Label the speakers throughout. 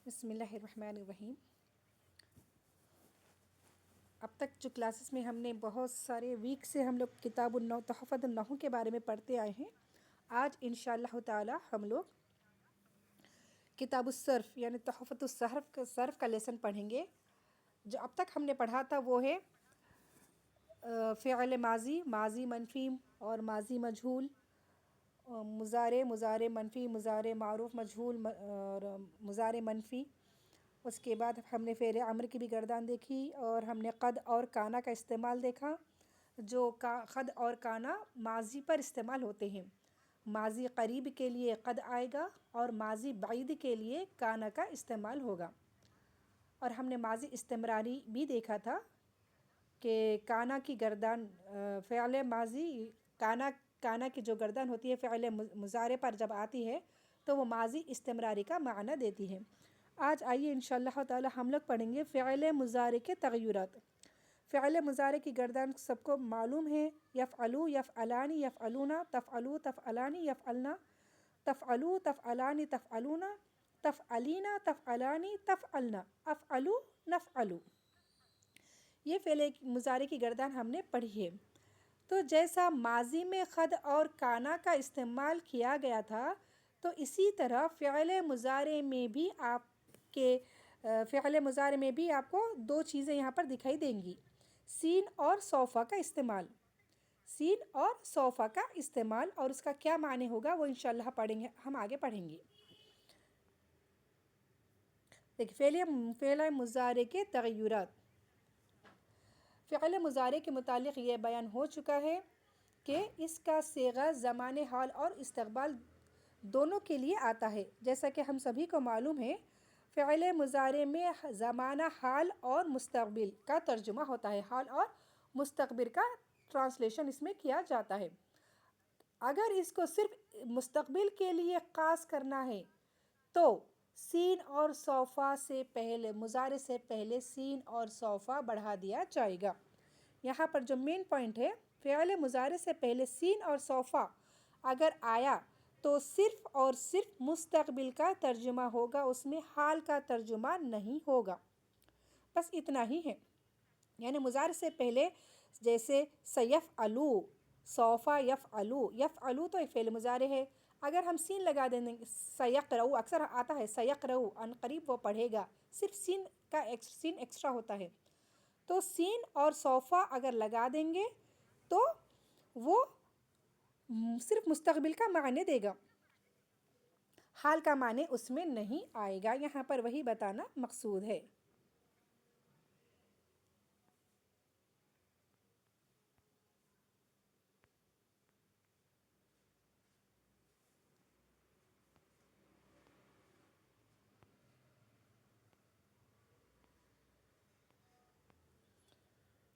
Speaker 1: بسم اللہ الرحمن الرحیم۔ اب تک جو کلاسز میں ہم نے بہت سارے ویک سے ہم لوگ کتاب النحو تحفۃ النحو کے بارے میں پڑھتے آئے ہیں۔ آج انشاءاللہ تعالی ہم لوگ کتاب الصرف یعنی تحفۃ صرف کا لیسن پڑھیں گے۔ جو اب تک ہم نے پڑھا تھا وہ ہے فعل ماضی، ماضی منفی اور ماضی مجہول، مضارع منفی، مضارع معروف مجہول اور مضارع منفی۔ اس کے بعد ہم نے فعل امر کی بھی گردان دیکھی اور ہم نے قد اور کانا کا استعمال دیکھا۔ جو قد اور کانا ماضی پر استعمال ہوتے ہیں، ماضی قریب کے لیے قد آئے گا اور ماضی بعید کے لیے کانا کا استعمال ہوگا۔ اور ہم نے ماضی استمراری بھی دیکھا تھا کہ کانا کی گردان فعل ماضی کانا کی جو گردان ہوتی ہے فعل مضارع پر جب آتی ہے تو وہ ماضی استمراری کا معنی دیتی ہے۔ آج آئیے انشاءاللہ تعالی ہم لوگ پڑھیں گے فعل مضارع کے تغیرات۔ فعل مضارع کی گردان سب کو معلوم ہے، یفعلو، یفعلان، یفعلون، تفعلو، تفعلان، یفعلن، تفعلو، تفعلان، تفعلون، تفعلین، تفعلان، تفعلن، افعلو، نفعلو۔ یہ فعل مضارع کی گردان ہم نے پڑھی ہے۔ تو جیسا ماضی میں قد اور کانا کا استعمال کیا گیا تھا تو اسی طرح فعل مضارع میں بھی آپ کو دو چیزیں یہاں پر دکھائی دیں گی، سین اور سوفا کا استعمال۔ سین اور سوفا کا استعمال اور اس کا کیا معنی ہوگا وہ انشاءاللہ پڑھیں گے، ہم آگے پڑھیں گے۔ دیکھیں فعل مضارع کے تغیرات۔ فعل مضارع کے متعلق یہ بیان ہو چکا ہے کہ اس کا صیغہ زمان حال اور استقبال دونوں کے لیے آتا ہے۔ جیسا کہ ہم سبھی کو معلوم ہے فعل مضارع میں زمانہ حال اور مستقبل کا ترجمہ ہوتا ہے، حال اور مستقبل کا ٹرانسلیشن اس میں کیا جاتا ہے۔ اگر اس کو صرف مستقبل کے لیے خاص کرنا ہے تو سین اور سوفا سے پہلے مضارع سے پہلے سین اور سوفا بڑھا دیا جائے گا۔ یہاں پر جو مین پوائنٹ ہے، فعل مضارع سے پہلے سین اور سوفا اگر آیا تو صرف اور صرف مستقبل کا ترجمہ ہوگا، اس میں حال کا ترجمہ نہیں ہوگا، بس اتنا ہی ہے۔ یعنی مضارع سے پہلے جیسے سیفعلو، سوفا یفعلو، یفعلو تو ایک فعل مضارع ہے، اگر ہم سین لگا دیں گے سیقرؤ، اکثر آتا ہے سیقرؤ، ان قریب وہ پڑھے گا، صرف سین ایکسٹرا ہوتا ہے، تو سین اور سوفا اگر لگا دیں گے تو وہ صرف مستقبل کا معنی دے گا، حال کا معنی اس میں نہیں آئے گا۔ یہاں پر وہی بتانا مقصود ہے۔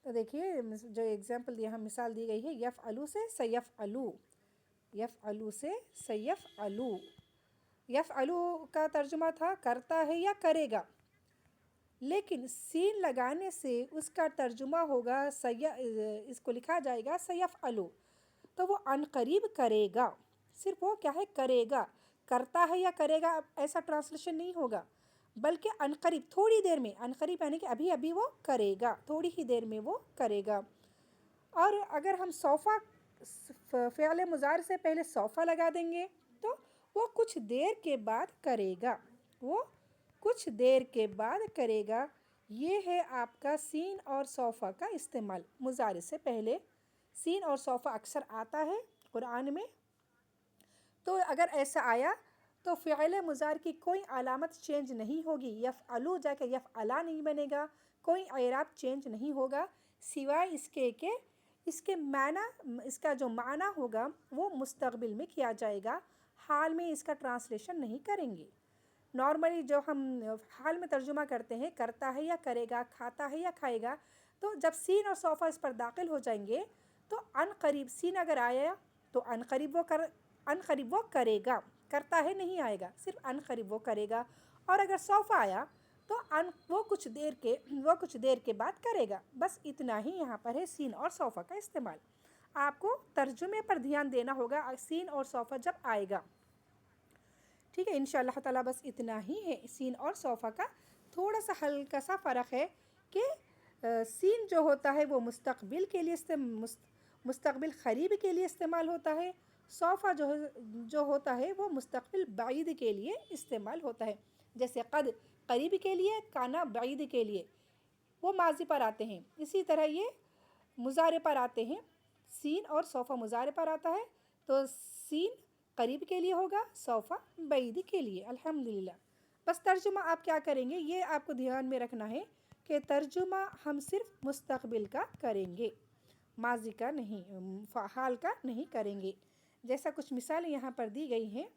Speaker 1: تو دیکھیے جو ایگزامپل یہاں مثال دی گئی ہے، یفعلو سے سیفعلو، یفعلو سے سیفعلو۔ یفعلو کا ترجمہ تھا کرتا ہے یا کرے گا، لیکن سین لگانے سے اس کا ترجمہ ہوگا اس کو لکھا جائے گا سیفعلو، تو وہ ان قریب کرے گا، صرف وہ کیا ہے کرے گا، کرتا ہے یا کرے گا ایسا ٹرانسلیشن نہیں ہوگا، بلکہ ان قریب تھوڑی دیر میں، ان قریب یعنی کہ ابھی وہ کرے گا، تھوڑی ہی دیر میں وہ کرے گا۔ اور اگر ہم سوفا فعل مضارع سے پہلے سوفا لگا دیں گے تو وہ کچھ دیر کے بعد کرے گا، وہ کچھ دیر کے بعد کرے گا۔ یہ ہے آپ کا سین اور سوفا کا استعمال۔ مضارع سے پہلے سین اور سوفا اکثر آتا ہے قرآن میں، تو اگر ایسا آیا تو فعل مضارع کی کوئی علامت چینج نہیں ہوگی، یفعلو جا کے یفعلا نہیں بنے گا، کوئی اعراب چینج نہیں ہوگا، سوائے اس کے کہ اس کا جو معنی ہوگا وہ مستقبل میں کیا جائے گا، حال میں اس کا ٹرانسلیشن نہیں کریں گے۔ نارملی جو ہم حال میں ترجمہ کرتے ہیں کرتا ہے یا کرے گا، کھاتا ہے یا کھائے گا، تو جب سین اور سوفا اس پر داخل ہو جائیں گے تو ان قریب سین اگر آیا تو ان قریب وہ کرے گا، کرتا ہے نہیں آئے گا، صرف ان قریب وہ کرے گا، اور اگر سوفا آیا تو وہ کچھ دیر کے بعد کرے گا، بس اتنا ہی یہاں پر ہے سین اور سوفا کا استعمال۔ آپ کو ترجمے پر دھیان دینا ہوگا سین اور سوفا جب آئے گا، ٹھیک ہے، انشاءاللہ تعالیٰ بس اتنا ہی ہے سین اور صوفہ کا. تھوڑا سا ہلکا سا فرق ہے کہ سین جو ہوتا ہے وہ مستقبل کے لیے مستقبل قریب کے لیے استعمال ہوتا ہے. صوفہ جو ہوتا ہے وہ مستقبل بعید کے لیے استعمال ہوتا ہے. جیسے قد قریب کے لیے، کانا بعید کے لیے، وہ ماضی پر آتے ہیں. اسی طرح یہ مضارع پر آتے ہیں. سین اور صوفہ مضارع پر آتا ہے تو سین قریب کے لیے ہوگا، صوفہ بعید کے لیے. الحمدللہ. بس ترجمہ آپ کیا کریں گے یہ آپ کو دھیان میں رکھنا ہے کہ ترجمہ ہم صرف مستقبل کا کریں گے، ماضی کا نہیں، حال کا نہیں کریں گے. جیسا کچھ مثالیں یہاں پر دی گئی ہیں.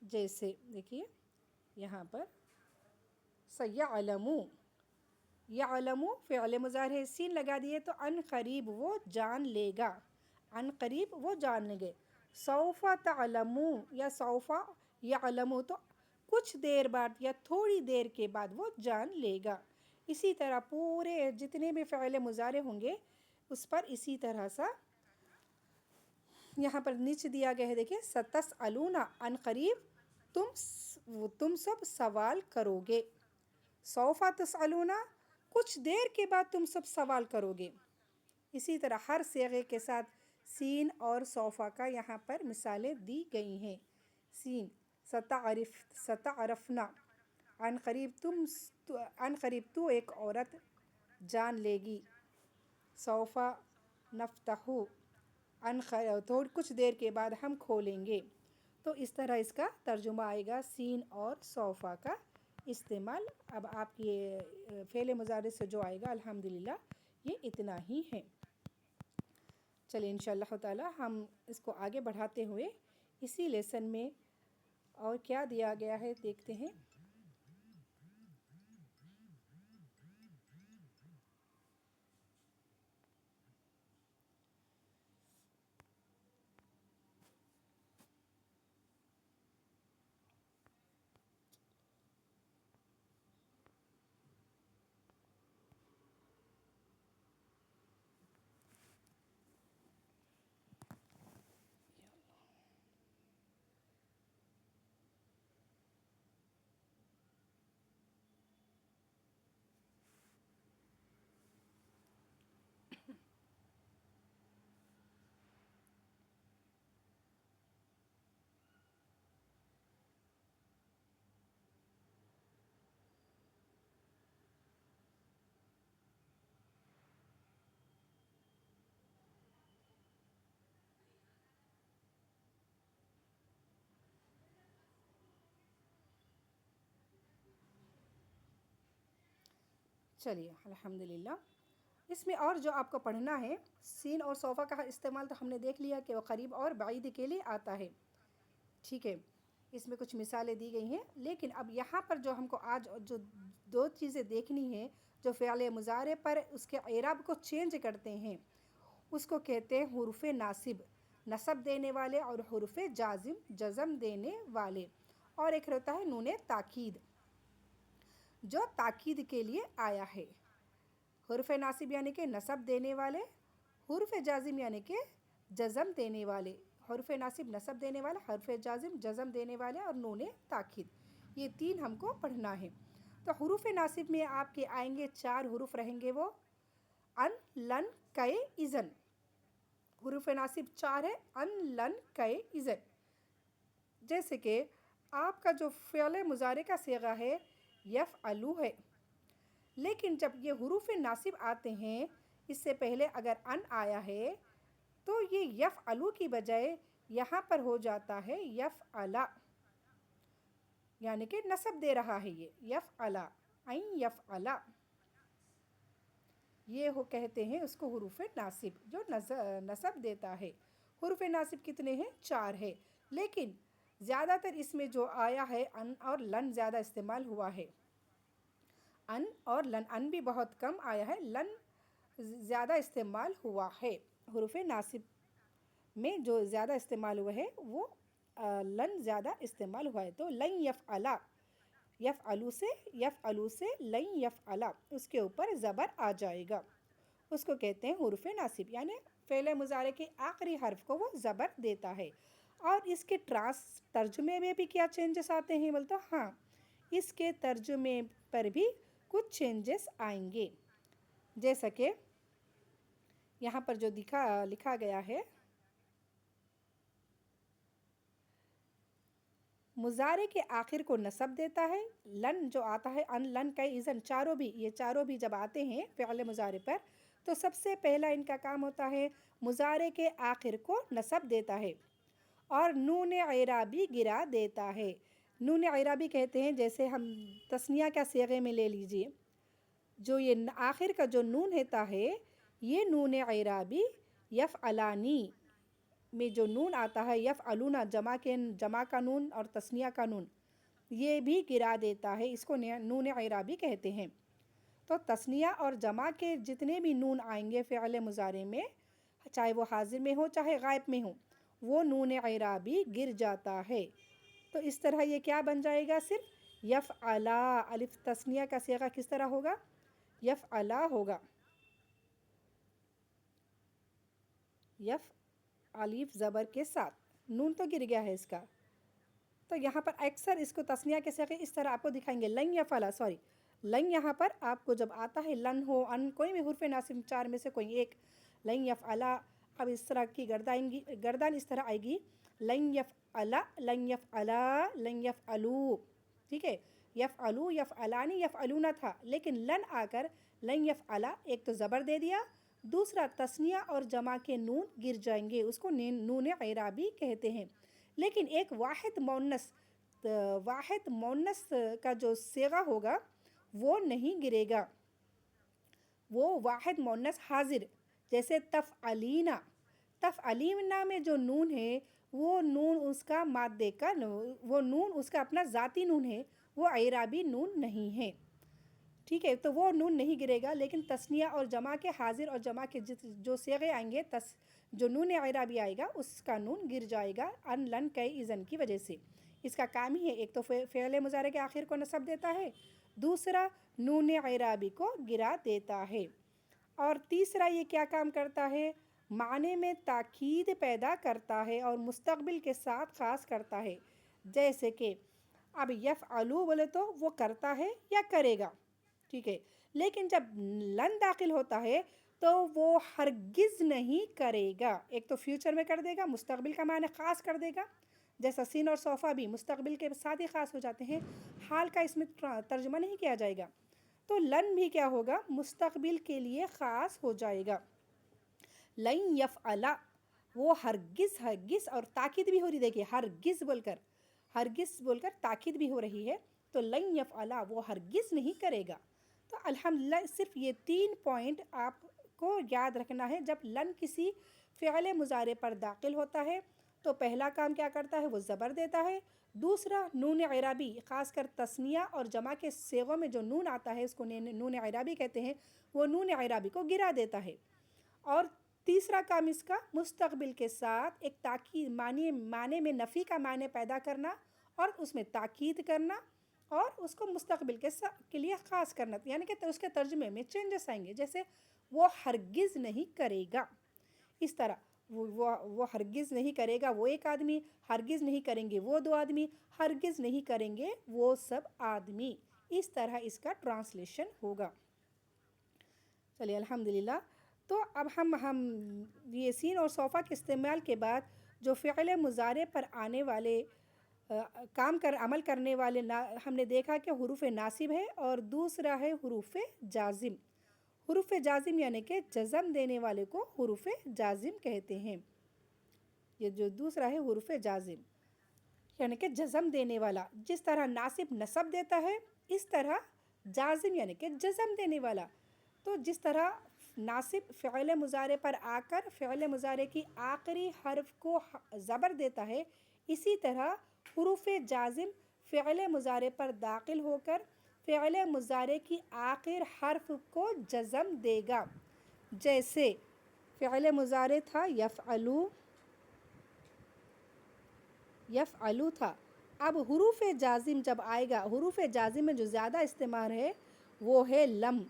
Speaker 1: جیسے دیکھیے یہاں پر سیعلمو، یعلمو فعل مضارع ہے، سین لگا دیے تو ان قریب وہ جان لے گا، ان قریب وہ جان لیں گے. سوف تعلمو یا سوف یعلمو تو کچھ دیر بعد یا تھوڑی دیر کے بعد وہ جان لے گا. اسی طرح پورے جتنے بھی فعل مضارع ہوں گے اس پر اسی طرح سا یہاں پر نیچے دیا گیا ہے. دیکھیں ستسألون، ان قریب تم سب سوال کرو گے. سوف تسألون، کچھ دیر کے بعد تم سب سوال کرو گے. اسی طرح ہر صیغے کے ساتھ سین اور صوفہ کا یہاں پر مثالیں دی گئی ہیں. سین ستعرفنا، ان قریب تو ایک عورت جان لے گی. سوف نفتحو، کچھ دیر کے بعد ہم کھولیں گے. تو اس طرح اس کا ترجمہ آئے گا سین اور صوفہ کا استعمال. اب آپ یہ فعل مضارع سے جو آئے گا الحمدللہ یہ اتنا ہی ہے. چلیں انشاءاللہ تعالی ہم اس کو آگے بڑھاتے ہوئے اسی لیسن میں اور کیا دیا گیا ہے دیکھتے ہیں. چلیے الحمدللہ. اس میں اور جو آپ کو پڑھنا ہے سین اور صوفہ کا استعمال تو ہم نے دیکھ لیا کہ وہ قریب اور بعید کے لیے آتا ہے. ٹھیک ہے، اس میں کچھ مثالیں دی گئی ہیں. لیکن اب یہاں پر جو ہم کو آج جو دو چیزیں دیکھنی ہیں جو فعل مضارع پر اس کے اعراب کو چینج کرتے ہیں اس کو کہتے ہیں حروف ناصب، نصب دینے والے، اور حروف جازم، جزم دینے والے. اور ایک ہوتا ہے نون تاکید جو تاکید کے لیے آیا ہے. حروف ناصب یعنی کہ نصب دینے والے، حروف جازم یعنی کہ جزم دینے والے. حروف ناصب نصب دینے والا، حرف جازم جزم دینے والے، اور نون تاکید، یہ تین ہم کو پڑھنا ہے. تو حروف ناصب میں آپ کے آئیں گے 4 حروف رہیں گے، وہ ان، لن، کئے، اذن. حروف ناصب 4 ہے، ان، لن، کئے، اذن. جیسے کہ آپ کا جو فعل مضارع کا صیغہ ہے یفعلو ہے، لیکن جب یہ حروف ناصب آتے ہیں اس سے پہلے اگر ان آیا ہے تو یہ یفعلو کی بجائے یہاں پر ہو جاتا ہے یفعلا، یعنی کہ نصب دے رہا ہے. یہ یفعلا، این یفعلا، یہ کہتے ہیں اس کو حروف ناصب جو نصب دیتا ہے. حروف ناصب کتنے ہیں؟ 4 ہے، لیکن زیادہ تر اس میں جو آیا ہے ان اور لن زیادہ استعمال ہوا ہے. ان اور لن، ان بھی بہت کم آیا ہے، لن زیادہ استعمال ہوا ہے. حروف ناصب میں جو زیادہ استعمال ہوا ہے وہ लन ज़्यादा इस्तेमाल हुआ है। तो लन यफ़अला, यफ़अलू से लन यफ़अला, उसके ऊपर ज़बर आ जाएगा, उसको कहते हैं हुर्फ़ नासिब, यानी फ़ेल मुज़ारे के आखिरी हर्फ को वो ज़बर देता है। और इसके तर्जुमे में भी क्या चेंजेस आते हैं बोल तो हाँ, इसके तर्जुमे पर भी कुछ चेंजेस आएंगे, जैसा कि यहाँ पर जो लिखा गया है, मुज़ारे के आखिर को नसब देता है। लन जो आता है, अन, लन, कई, इज़न, ये चारों भी जब आते हैं फ़िअल मुज़ारे पर, तो सबसे पहला इनका काम होता है मुज़ारे के आखिर को नसब देता है और नून इराबी गिरा देता है। नून इराबी कहते हैं, जैसे हम तस्निया का सीगे में ले लीजिए, जो ये आखिर का जो नून होता है, ये नून इराबी यफ़अलानी में जो नून आता है, यफ़अलूना जमा का नून और तस्निया का नून, ये भी गिरा देता है, इसको नून इराबी कहते हैं। तो तस्निया और जमा के जितने भी नून आएंगे फ़िअल मुज़ारे में, चाहे वो हाजिर में हो चाहे गायब में हो, वो नून इराबी गिर जाता है। तो इस तरह ये क्या बन जाएगा, सिर्फ यफ़अला, अलिफ तस्निया का सीगा किस तरह होगा, यफ़अला होगा, यफ़ अलिफ ज़बर के साथ, नून तो गिर गया है इसका। तो यहाँ पर अक्सर इसको तस्निया के सीगे इस तरह आपको दिखाएंगे, लन यफ़अला, सॉरी लन, यहाँ पर आपको जब आता है लन हो, अन, कोई भी हुर्फ़ नासिब चार में से कोई एक, लन यफ़अला, अब इस तरह की गर्दान इस तरह आएगी, लन यफ़अला, लन यफ़अला, लन यफ़अलू, ठीक है, यफ़अलू, यफ़अलानी, यफ़अलूना था, लेकिन लन आकर लन यफ़अला, एक तो ज़बर दे दिया, दूसरा तस्निया और जमा के नून गिर जाएंगे, उसको नून इराबी कहते हैं। लेकिन एक वाहिद मुअन्नस का जो सीगा होगा वो नहीं गिरेगा, वो वाहिद मुअन्नस हाजिर, जैसे तफ़अलीना, तफ़अलीना में जो नून है, वो नून उसका मादे का, वो नून उसका अपना ज़ाती नून है, वो इराबी नून नहीं है, ठीक है, तो वो नून नहीं गिरेगा। लेकिन तस्निया और जमा के, हाजिर और जमा के जो सीगे आएंगे, जो नून इराबी आएगा उसका नून गिर जाएगा, अन, लन, कई, इज़न की वजह से। इसका काम ही है, एक तो फ़िअल मुज़ारे के आखिर को नसब देता है, दूसरा नून इराबी को गिरा देता है, और तीसरा ये क्या काम करता है, माने में ताकीद पैदा करता है और मुस्तक़बिल के साथ ख़ास करता है। जैसे कि अब यफ़अलू बोले तो वो करता है या करेगा, ठीक है, लेकिन जब लन दाखिल होता है तो वो हरगिज़ नहीं करेगा, एक तो फ्यूचर में कर देगा, मुस्तक़बिल का माने ख़ास कर देगा, जैसा सीन और सोफ़ा भी मुस्तक़बिल के साथ ही ख़ास हो जाते हैं, हाल का इसमें तर्जुमा नहीं किया जाएगा। तो लन भी क्या होगा, मुस्तक़बिल के लिए ख़ास हो जाएगा। लन यफ़अला, वो हरगिज़ और ताकीद भी हो रही, देखिए हरगिज़ बोलकर ताकीद भी हो रही है, तो लन यफ़अला, वो हरगिज़ नहीं करेगा। तो अल्हम्दुलिल्लाह, सिर्फ ये 3 पॉइंट आपको याद रखना है। जब लन किसी फ़िअल मुज़ारे पर दाखिल होता है तो पहला काम क्या करता है, वो ज़बर देता है, दूसरा नून इराबी, ख़ासकर तस्निया और जमा के सीगों में जो नून आता है उसको नून इराबी कहते हैं, वो नून इराबी को गिरा देता है, और तीसरा काम इसका मुस्तक़बिल के साथ एक ताकीद, माने में नफ़ी का माने पैदा करना और उसमें ताकीद करना और उसको मुस्तक़बिल के लिए ख़ास करना, यानी कि उसके तर्जुमे में चेंजेस आएंगे, जैसे वो हरगिज़ नहीं करेगा, इस तरह वो हरगिज़ नहीं करेगा वो एक आदमी, हरगिज़ नहीं करेंगे वो दो आदमी, हरगिज़ नहीं करेंगे वो सब आदमी, इस तरह इसका ट्रांसलेशन होगा। चलिए अल्हम्दुलिल्लाह। तो अब हम ये सीन और सोफ़ा के इस्तेमाल के बाद जो फ़िअल मुज़ारे पर आने वाले अमल करने वाले हमने देखा कि हुरूफ़ नासिब है और दूसरा है हुरूफ़ जाज़िम। हुरूफ़ जाज़िम यानी कि जज़म देने वाले को हुरूफ़ जाज़िम कहते हैं। ये जो दूसरा है हुरूफ़ जाज़िम यानी कि जज़म देने वाला, जिस तरह नासिब नसब देता है, इस तरह जाज़िम यानी कि जज़म देने वाला। तो जिस तरह नासिब फ़िअल मुज़ारे पर आकर फ़िअल मुज़ारे की आखिरी हर्फ को ज़बर देता है, इसी तरह हुरूफ़ जाज़िम फ़िअल मुज़ारे पर दाखिल होकर फ़िअल मुज़ारे की आखिर हर्फ को जज़म देगा। जैसे फ़िअल मुज़ारे था यफ़अलू, यफ़अलु था। अब हुरूफ जाजिम जब आएगा, हुरूफ जाजिम में जो ज़्यादा इस्तेमाल है वो है लम।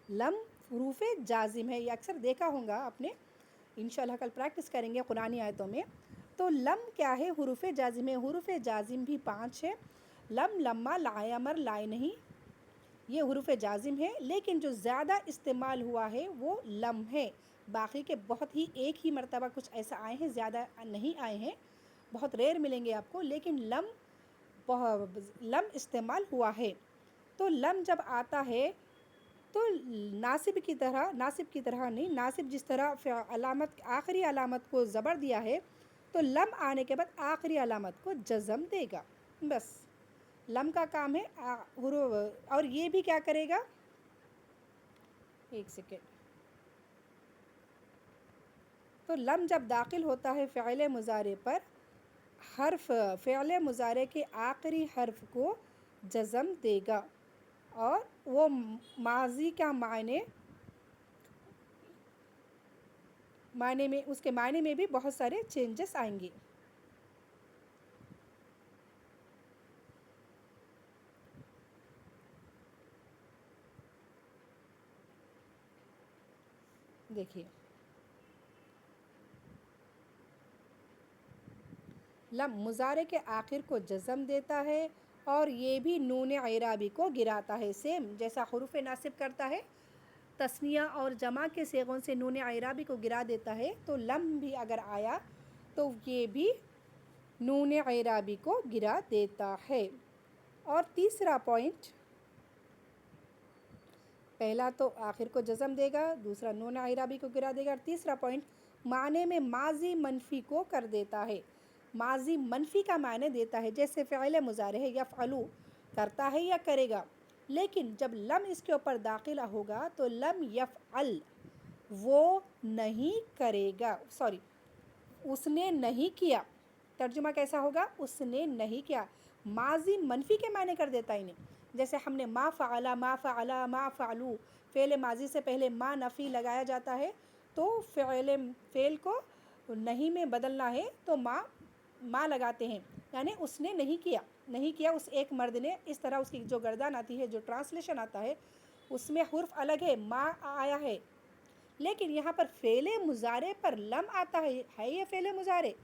Speaker 1: लम हुरूफ जाजिम है, ये अक्सर देखा होगा आपने, इंशाल्लाह कल प्रैक्टिस करेंगे कुरानी आयतों में। तो लम क्या है? हुरूफ जाजिम है। हुरूफ जाजिम भी 5 है। लम, लम्मा, लाए अमर, लाए नहीं, ये हुरूफ जाजिम है। लेकिन जो ज़्यादा इस्तेमाल हुआ है वो लम है। बाकी के बहुत ही एक ही मरतबा कुछ ऐसा आए हैं, ज़्यादा नहीं आए हैं, बहुत रेयर मिलेंगे आपको, लेकिन लम इस्तेमाल हुआ है। तो लम जब आता है तो नासिब की तरह नहीं, नासिब जिस तरह अलामत आखिरी अलामत को ज़बर दिया है, तो लम आने के बाद आखिरी अलामत को जज़म देगा। बस लम का काम है। और ये भी क्या करेगा, एक सेकेंड। तो लम जब दाखिल होता है फ़िअल मुज़ारे पर, हर्फ फ़िअल मुज़ारे के आखिरी हर्फ को जज़म देगा और वो माजी का मायने में उसके मायने में भी बहुत सारे चेंजेस आएंगे। देखिए, लम मुज़ारे के आखिर को जज़म देता है और ये भी नून इराबी को गिराता है। सेम जैसा हुरूफ नासिब करता है, तस्निया और जमा के सेगों से नून इराबी को गिरा देता है, तो लम भी अगर आया तो ये भी नून इराबी को गिरा देता है। और तीसरा पॉइंट, पहला तो आखिर को जज़म देगा, दूसरा नून इराबी को गिरा देगा, और तीसरा पॉइंट माने में माजी मनफी को कर देता है। माजी मनफी का माने देता है, जैसे फ़िअल मुज़ारे है यफ़अलु, करता है या करेगा, लेकिन जब लम इसके ऊपर दाखिला होगा तो लम यफ़अल, वो नहीं करेगा, सॉरी उसने नहीं किया। तर्जुमा कैसा होगा? उसने नहीं किया। माजी मनफी के माने कर देता है इन्हें, जैसे हमने मा फ़अला, मा फ़अला, मा फ़अलू, फ़ेल माजी से पहले मा नफ़ी लगाया जाता है, तो फ़ेल को नहीं में बदलना है तो मा लगाते हैं, यानी उसने नहीं किया उस एक मर्द ने। इस तरह उसकी जो गर्दान आती है, जो ट्रांसलेशन आता है, उसमें हुर्फ अलग है, मा आया है, लेकिन यहाँ पर फ़ेल मुज़ारे पर लम आता है ये फ़ेल मुज़ारे,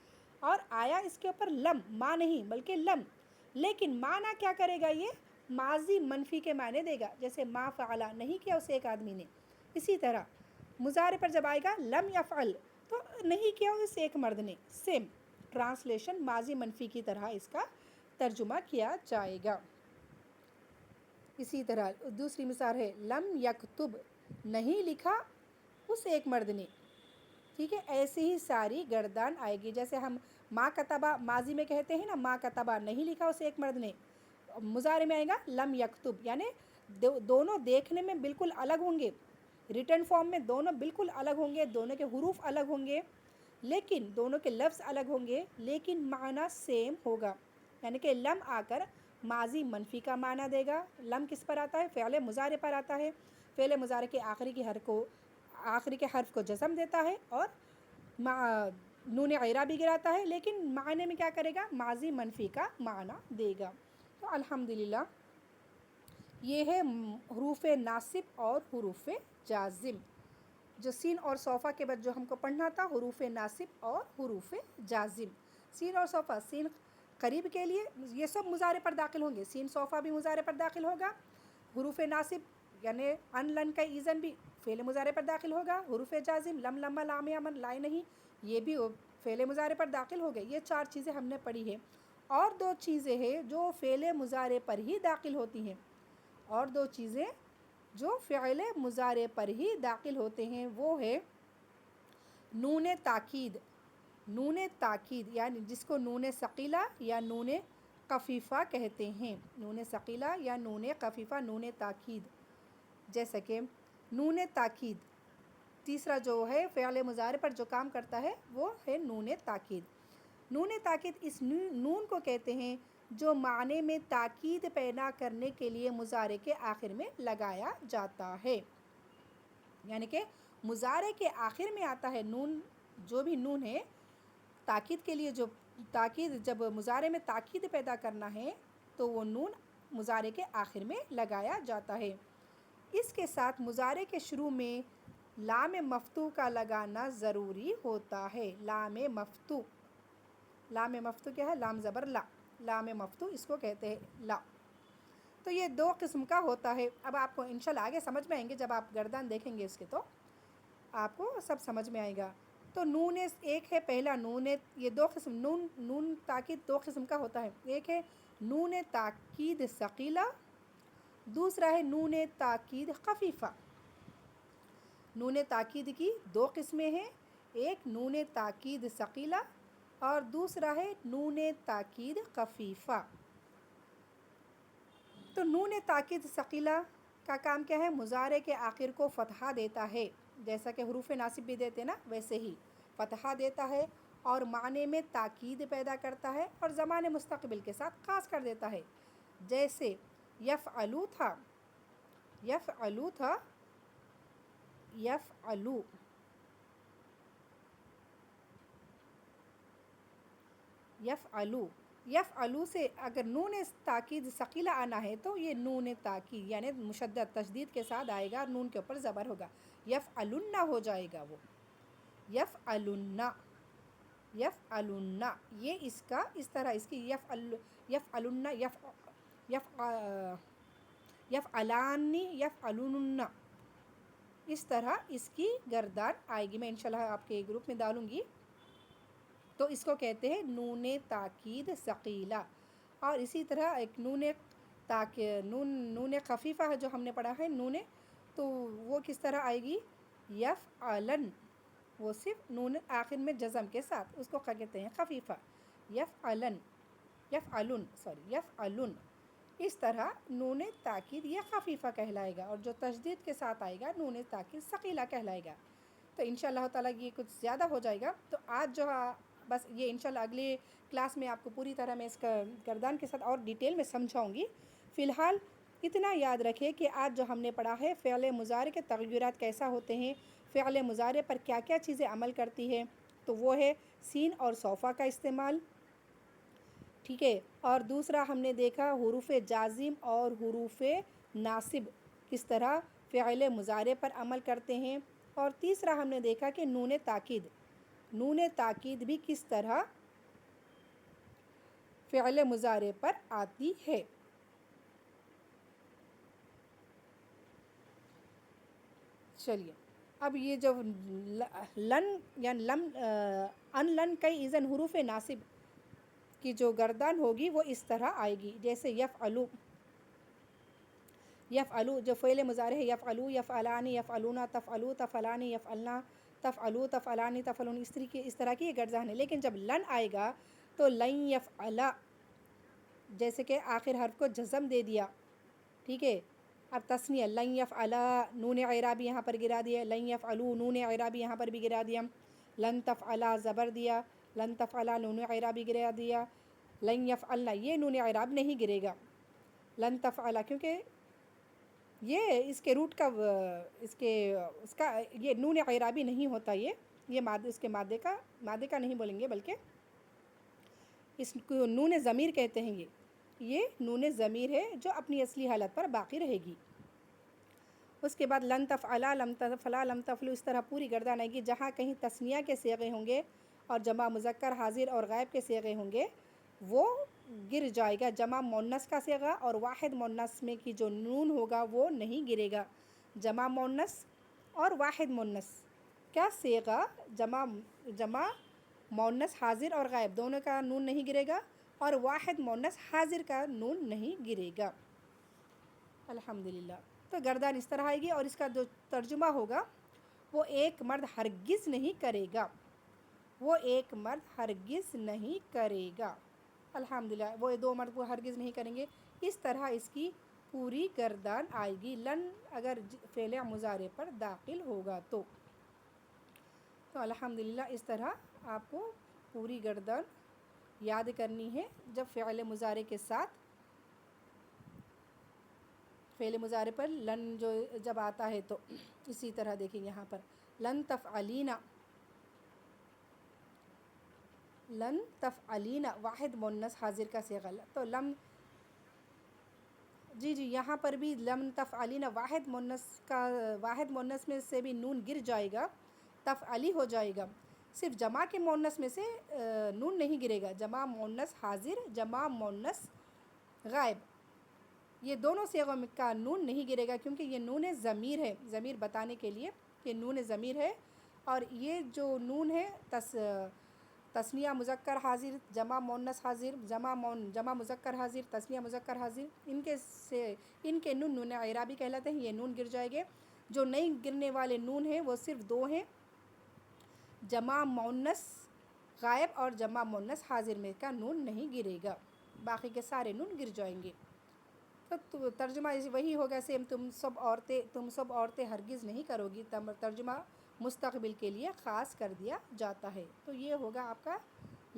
Speaker 1: और आया इसके ऊपर लम, मा नहीं बल्कि लम, लेकिन माना क्या करेगा? ये माजी मनफी के माने देगा, जैसे मा फ़अला, नहीं किया उस एक आदमी ने। इसी तरह मुज़ारे पर जब आएगा लम यफ़अल, तो नहीं किया उस एक मर्द ने। सेम ट्रांसलेशन माजी मनफी की तरह इसका तर्जुमा किया जाएगा। इसी तरह दूसरी मिसाल है लम यक्तुब, नहीं लिखा उस एक मर्द ने। ठीक है, ऐसे ही सारी गर्दान आएगी। जैसे हम मा कतबा माजी में कहते हैं ना, मा कतबा, नहीं लिखा उस एक मर्द ने, मुज़ारे में आएगा लम यक्तुब, यानी दोनों देखने में बिल्कुल अलग होंगे, रिटर्न फॉर्म में दोनों बिल्कुल अलग होंगे, दोनों के हुरूफ अलग होंगे, लेकिन दोनों के लफ्ज़ अलग होंगे, लेकिन माना सेम होगा। यानी कि लम आकर माजी मनफी का माना देगा। लम किस पर आता है? फ़िअल मुज़ारे पर आता है। फ़िअल मुज़ारे के आखिरी के हर्फ को जज़म देता है और नून इराबी गिराता है, लेकिन माने में क्या करेगा? माजी मनफी का माना देगा। तो अल्हम्दुलिल्लाह, ये है हुरूफ नासिब और हुरूफ जाजिम। जो सीन और सोफ़ा के बाद जो हमको पढ़ना था, हुरूफ नासिब और हुरूफ जाजिम। सीन और सोफ़ा, सीन करीब के लिए ये सब मुज़ारे पर दाखिल होंगे, सीन सोफ़ा भी मुज़ारे पर दाखिल होगा, हुरूफ नासिब यानी अन लन का ईज़न भी फ़ेल मुज़ारे पर दाखिल होगा, हुरूफ जाजिम लम, लम्मा, लाम, अमन, लाए नहीं, ये भी फ़ेल मुज़ारे पर दाखिल हो गए। ये 4 चीज़ें हमने पढ़ी है। और 2 चीज़ें हैं जो फ़ेल मुज़ारे पर ही दाखिल होती हैं, और 2 चीज़ें जो फ़िअल मुज़ारे पर ही दाखिल होते हैं, वो है नून ताकीद। नून ताकीद यानी जिसको नून सकीला या नून कफ़ीफ़ा कहते हैं। नून सकीला या नून कफ़ीफ़ा, नून ताकीद। जैसे कि नून ताकीद, तीसरा जो है फ़िअल मुज़ारे पर जो काम करता है वो है नून ताकीद। नून ताकीद इस नून को कहते हैं जो माने में ताकीद पैदा करने के लिए मुज़ारे के आखिर में लगाया जाता है। यानी कि मुज़ारे के आखिर में आता है नून, जो भी नून है ताकीद के लिए जो تاکید جب مضارع میں تاکید پیدا کرنا ہے تو وہ نون مضارع کے آخر میں لگایا جاتا ہے۔ اس کے ساتھ مضارع کے شروع میں لام مفتوح کا لگانا ضروری ہوتا ہے۔ لام مفتوح، لام مفتوح کیا ہے؟ لام زبر لا، لام مفتوح اس کو کہتے ہیں لا۔ تو یہ دو قسم کا ہوتا ہے۔ اب آپ کو انشاءاللہ آگے سمجھ میں آئیں گے، جب آپ گردان دیکھیں گے اس کے تو آپ کو سب سمجھ میں آئے گا۔ تو نون ایک ہے پہلا نون، یہ دو قسم نون تاکید دو قسم کا ہوتا ہے۔ ایک ہے نون تاکید ثقیلہ، دوسرا ہے نون تاکید خفیفہ۔ نون تاکید کی دو قسمیں ہیں، ایک نون تاکید ثقیلہ اور دوسرا ہے نون تاکید خفیفہ۔ تو نون تاکید ثقیلہ کا کام کیا ہے؟ مضارع کے آخر کو فتحہ دیتا ہے، جیسا کہ حروف ناصب بھی دیتے نا ویسے ہی فتحہ دیتا ہے، اور معنی میں تاکید پیدا کرتا ہے اور زمان مستقبل کے ساتھ خاص کر دیتا ہے۔ جیسے یفعلو تھا، یفعلو تھا، یفعلو، یفعلو، یفعلو سے اگر نون تاکید ثقیلہ آنا ہے تو یہ نون تاکید یعنی مشدد تشدید کے ساتھ آئے گا، نون کے اوپر زبر ہوگا، یفعلن ہو جائے گا وہ، یفعلن، یفعلن، یہ اس کا اس طرح اس کی یفعلن، یفعلان، یفعلن، اس طرح اس کی گردان آئے گی۔ میں انشاءاللہ آپ کے گروپ میں ڈالوں گی۔ تو اس کو کہتے ہیں نون تاکید ثقیلہ۔ اور اسی طرح ایک نون خفیفہ جو ہم نے پڑھا ہے نون، تو وہ کس طرح آئے گی؟ یفعلن، وہ صرف نون آخر میں جزم کے ساتھ، اس کو کیا کہتے ہیں؟ خفیفہ، یفعلن، یفعلن، یفعلن۔ اس طرح نون تاکید یہ خفیفہ کہلائے گا، اور جو تشدید کے ساتھ آئے گا نون تاکید ثقیلہ کہلائے گا۔ تو انشاءاللہ تعالیٰ یہ کچھ زیادہ ہو جائے گا، تو آج جو بس یہ انشاءاللہ اگلی کلاس میں آپ کو پوری طرح میں اس کا گردان کے ساتھ اور ڈیٹیل میں سمجھاؤں گی۔ فی الحال اتنا یاد رکھے کہ آج جو ہم نے پڑھا ہے فعل مضارع کے تغیرات کیسا ہوتے ہیں، فعل مضارع پر کیا کیا چیزیں عمل کرتی ہے، تو وہ ہے سین اور صوفہ کا استعمال، ٹھیک ہے، اور دوسرا ہم نے دیکھا حروف جازم اور حروف ناصب کس طرح فعل مضارع پر عمل کرتے ہیں، اور تیسرا ہم نے دیکھا کہ نون تاکید، نون تاکید بھی کس طرح فعل مضارع پر آتی ہے۔ چلیے اب یہ جو لن یا لم ان لن کئی اذن حروف ناصب کی جو گردان ہوگی وہ اس طرح آئے گی، جیسے یفعلو، یفعلو جو فعل مضارع ہے، یفعلو، یفعلانی، یفعلونا، تفعلو، تفعلانی، یفعلنا، تفعلو، تفعلانی، تفعلون، اس طرح کی یہ گردان ہے۔ لیکن جب لن آئے گا تو لن یفعلا، جیسے کہ آخر حرف کو جزم دے دیا، ٹھیک ہے، اب تثنیہ لن یفعلا، نون اعرابی یہاں پر گرا دیا، لن یفعلو نون اعرابی یہاں پر بھی گرا دیا، لن تفعلا زبر دیا، لن تفعلا نون اعرابی گرا دیا، لن یفعلنا یہ نون اعراب نہیں گرے گا، لن تفعلا کیونکہ یہ اس کے روٹ کا اس کا یہ نون اعرابی نہیں ہوتا، یہ مادے اس کے مادے کا نہیں بولیں گے، بلکہ اس کو نون ضمیر کہتے ہیں۔ یہ نون ضمیر ہے جو اپنی اصلی حالت پر باقی رہے گی۔ اس کے بعد لن تفعلا، لم تفعلا، لم تفعلوا، اس طرح پوری گردان آئے گی۔ جہاں کہیں تثنیہ کے صیغے ہوں گے اور جمع مذکر حاضر اور غائب کے صیغے ہوں گے وہ گر جائے گا، جمع مؤنث کا صیغہ اور واحد مؤنث میں کی جو نون ہوگا وہ نہیں گرے گا۔ جمع مؤنث اور واحد مؤنث کیا صیغہ، جمع مؤنث حاضر اور غائب دونوں کا نون نہیں گرے گا، اور واحد مؤنث حاضر کا نون نہیں گرے گا۔ الحمدللہ۔ تو گردان اس طرح آئے گی، اور اس کا جو ترجمہ ہوگا وہ ایک مرد ہرگز نہیں کرے گا، وہ ایک مرد ہرگز نہیں کرے گا، الحمدللہ، وہ دو مرد وہ ہرگز نہیں کریں گے۔ اس طرح اس کی پوری گردان آئے گی لن اگر فعل مضارع پر داخل ہوگا تو الحمدللہ اس طرح آپ کو پوری گردان یاد کرنی ہے۔ جب فعل مضارع کے ساتھ فعل مضارع پر لن جو جب آتا ہے تو اسی طرح دیکھیں یہاں پر لن تفعلینا، लन तफ़अलीना वाहिद मुन्नस हाजिर का सिगा। तो लम जी यहाँ पर भी लम तफ़अलीना वाहिद मुन्नस में से भी नून गिर जाएगा, तफ़अली हो जाएगा। सिर्फ जमा के मुन्नस में से नून नहीं गिरेगा। जमा मुन्नस हाजिर, जमा मुन्नस गायब, ये दोनों सिगों का नून नहीं गिरेगा क्योंकि ये नून ज़मीर है। ज़मीर बताने के लिए ये नून ज़मीर है। और ये जो नून है तस्निया मुज़क्कर हाजिर, जमा मुन्नस हाजिर, जमा मुज़क्कर हाजिर, तस्निया मुज़क्कर हाजिर, इनके नून इराबी कहलाते हैं। ये नून गिर जाएंगे। जो नहीं गिरने वाले नून हैं वो सिर्फ दो हैं, जमा मुन्नस गायब और जमा मुन्नस हाजिर में का नून नहीं गिरेगा, बाकी के सारे नून गिर जाएंगे। तो तर्जुमा वही होगा सेम, तुम सब औरतें हरगिज़ नहीं करोगी। तर्जुमा मुस्तक़बिल के लिए ख़ास कर दिया जाता है। तो ये होगा आपका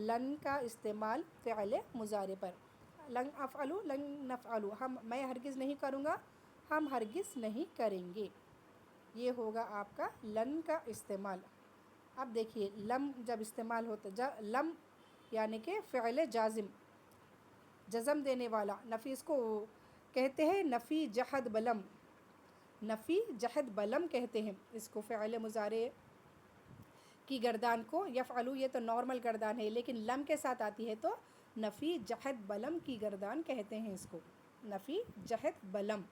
Speaker 1: लन का इस्तेमाल फ़िअल मुज़ारे पर। लन अफ़अलु, लन नफ़अलु, मैं हरगिज़ नहीं करूँगा, हम हरगिज़ नहीं करेंगे। ये होगा आपका लन का इस्तेमाल। अब देखिए लम जब इस्तेमाल होता, लम यानी कि फ़िअल जाज़िम, जज़म देने वाला। नफ़ी इसको कहते हैं नफ़ी जहद बलम, नफ़ी जहद बलम कहते हैं इसको। फ़िअल मुज़ारे की गर्दान को यफ़अलु, ये तो नॉर्मल गर्दान है, लेकिन लम के साथ आती है तो नफ़ी जहद बलम की गर्दान कहते हैं इसको। नफ़ी जहद बलम,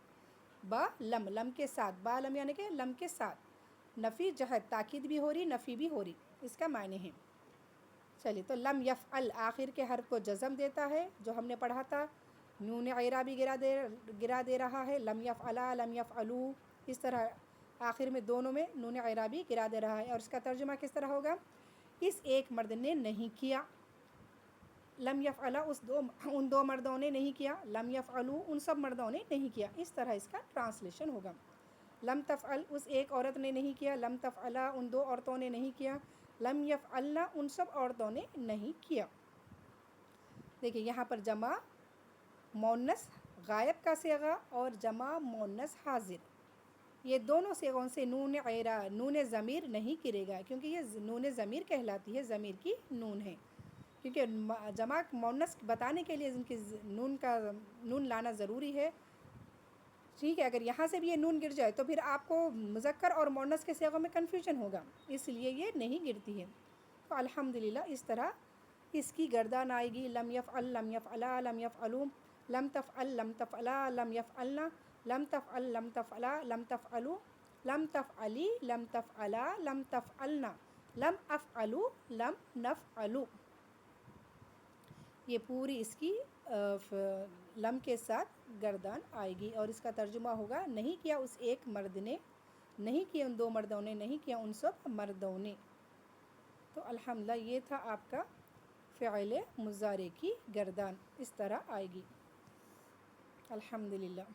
Speaker 1: बा लम, लम के साथ, बा लम यानी कि लम के साथ। नफ़ी जहद, ताकीद भी हो रही, नफ़ी भी हो रही, इसका मायने है। चलिए, तो लम यफ़अल आखिर के हर्फ को जज़म देता है, जो हमने पढ़ा था। नून इराबी गिरा दे रहा है, लम यफ़अला, लम यफ़अलू, इस तरह आखिर में दोनों में नून इराबी गिरा दे रहा है। और इसका तर्जुमा किस तरह होगा? इस एक मर्द ने नहीं किया। लम यफ़अला उन दो मर्दों ने नहीं किया। लम यफ़अलू उन सब मर्दों ने नहीं किया। इस तरह इसका ट्रांसलेशन होगा। लम तफ़अल उस एक औरत ने नहीं किया। लम तफ़अला उन दो औरतों ने नहीं किया। लम यफ़अलना उन सब औरतों ने नहीं किया। देखिए यहाँ पर जमा मुन्नस गायब का सिगा और जमा मुन्नस हाजिर, ये दोनों सिगों से नून ज़मीर नहीं गिरेगा क्योंकि ये नून ज़मीर कहलाती है, ज़मीर की नून है। क्योंकि जमा मुन्नस बताने के लिए इनकी नून लाना ज़रूरी है। ठीक है, अगर यहाँ से भी ये नून गिर जाए तो फिर आपको मुज़क्कर और मुन्नस के सिगों में कन्फ्यूजन होगा, इसलिए ये नहीं गिरती है। तो अल्हम्दुलिल्लाह इस तरह इसकी गर्दान आएगी। लम यफ़अल, लम यफ़अला, लम यफ़अलू, लम तफ़अल, लम तफ़अला, लम यफ़अलना, लम तफ़अल, लम तफ़अला, लम तफ़अलू, लम तफ़अली, लम तफ़अला, लम तफ़अलना, लम अफ़अलू, लम नफ़अलू। ये पूरी इसकी लम के साथ गर्दान आएगी। और इसका तर्जुमा होगा नहीं किया उस एक मर्द ने, नहीं किया उन दो मर्दों ने, नहीं किया उन सब मर्दों ने। तो अल्हम्दुलिल्लाह ये था आपका फ़िअल मुज़ारे की गर्दान, इस तरह आएगी। अल्हम्दुलिल्लाह।